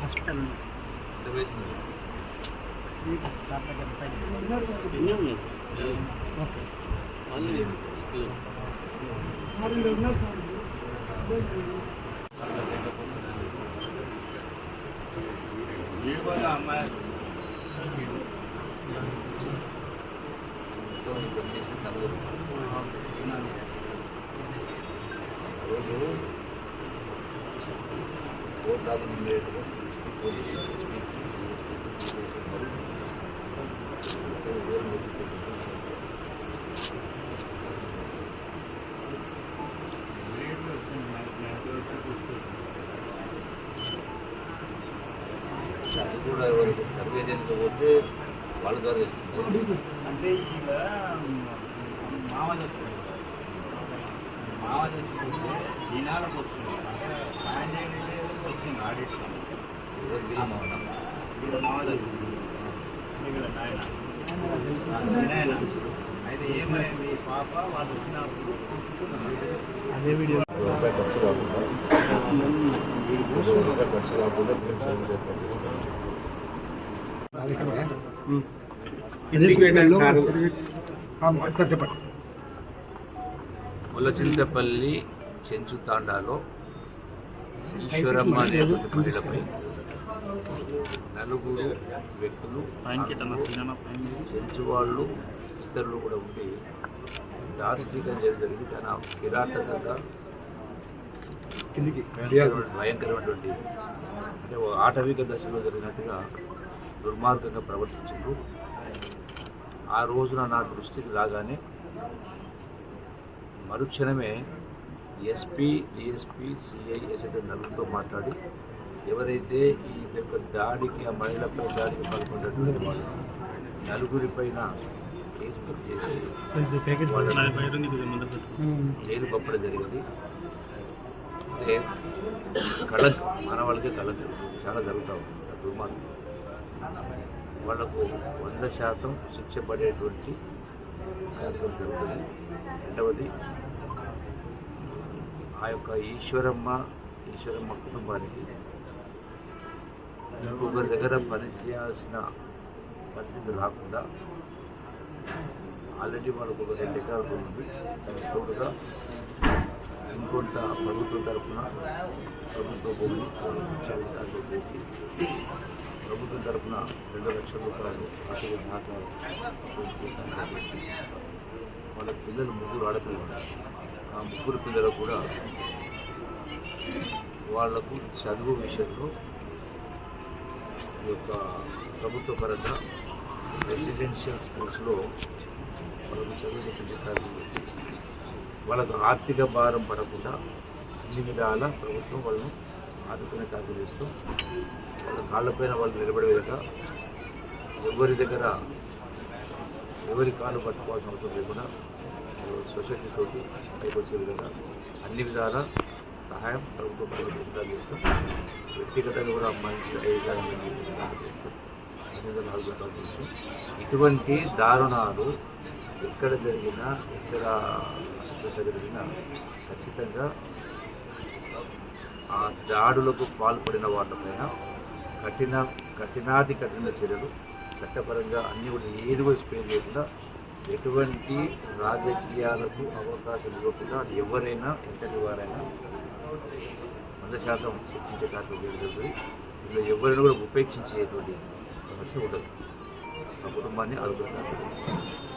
Hospital okay sir ఉన్నారు sir అమ్మాయి అది కూడా ఎవరికి సర్వే చేయడానికి పోతే వాళ్ళ ద్వారా తెలిసింది. అంటే ఇక మామూలు ఈనాళ్ళకి వస్తుంది ఆడిట్ అయితే ఏమైంది పాప వాళ్ళు వచ్చినప్పుడు అదే వీడియో రూపాయి ఖర్చు కాకుండా రూపాయి ఖర్చు కాకుండా చెప్పండి. ముల్లచింతపల్లి చెంచు తాండాలో ఈశ్వరమ్మ అనేటువంటి మహిళపై నలుగురు వ్యక్తులు చెంచు వాళ్ళు ఇతరులు కూడా ఉండి దాష్టీకం జరిగింది. చాలా కిరాతకంగా భయంకరమైనటువంటి అంటే ఆటవిక దశలో జరిగినట్టుగా దుర్మార్గంగా ప్రవర్తించారు. ఆ రోజున నా దృష్టికి రాగానే మరుక్షణమే ఎస్పీ, డిఎస్పీ, సిఐ, ఎస్ఐ నలుగురితో మాట్లాడి ఎవరైతే ఈ యొక్క దాడికి ఆ మహిళపై దాడికి పాల్గొన్నటువంటి వాళ్ళు నలుగురిపైన కేసు బుక్ చేసి జైలు పంపడం జరిగింది. అంటే కళకు మానవాళ్ళకే కళకు చాలా జరుగుతూ ఉంటుంది దుర్మార్గం. వాళ్లకు 100% శిక్ష పడేటువంటి కార్యక్రమం జరుగుతుంది. రెండవది ఆ యొక్క ఈశ్వరమ్మ కుటుంబానికి ఇంకొకరి దగ్గర పనిచేయాల్సిన పరిస్థితి రాకుండా ఆల్రెడీ వాళ్ళకు ఒక 2 ఎకరాలు ఉంది. దానికి తోడుగా ఇంకొంత ప్రభుత్వం తరఫున ప్రభుత్వ భూమిని విచారణలు చేసి ప్రభుత్వం తరఫున 2 లక్షల రూపాయలు ఆర్థిక సహకారం చేసి వాళ్ళ పిల్లలు 3 ఆడపిల్లలు ఉన్నారు. ఆ 3 పిల్లలు కూడా వాళ్లకు చదువు విషయంలో ఈ యొక్క ప్రభుత్వ పరంగా రెసిడెన్షియల్ స్కూల్స్లో వాళ్ళకు చదువు చెప్పి చేసి వాళ్ళకు ఆర్థిక భారం పడకుండా అన్ని విధాల ప్రభుత్వం వాళ్ళను ఆదుకునే కార్యం చేస్తూ వాళ్ళ కాళ్ళపైన వాళ్ళు నిలబడే విధంగా ఎవరి కాళ్ళు పట్టుకోవాల్సిన అవసరం లేకుండా సొసైటీతోటి పైకి వచ్చే విధంగా అన్ని విధాల సహాయం ప్రభుత్వం చేస్తాం. వ్యక్తిగతంగా కూడా అమ్మాయిని చేస్తాం. అదేవిధంగా పాల్గొంటారు తెలుసు. ఇటువంటి దారుణాలు ఎక్కడ జరిగినా జరిగినా ఖచ్చితంగా ఆ దాడులకు పాల్పడిన వాళ్ళపైన కఠిన చర్యలు చట్టపరంగా అన్నీ కూడా ఏది కూడా స్పేర్ చేయకుండా ఎటువంటి రాజకీయాలకు అవకాశం ఇవ్వకుండా అది ఎవరైనా ఎంతటి వారైనా 100% శిక్షించే కార్యక్రమం జరుగుతుంది. ఇందులో ఎవరైనా కూడా ఉపేక్షించేటువంటి సమస్య ఉండదు. ఆ కుటుంబాన్ని ఆదుకుంటున్నారు.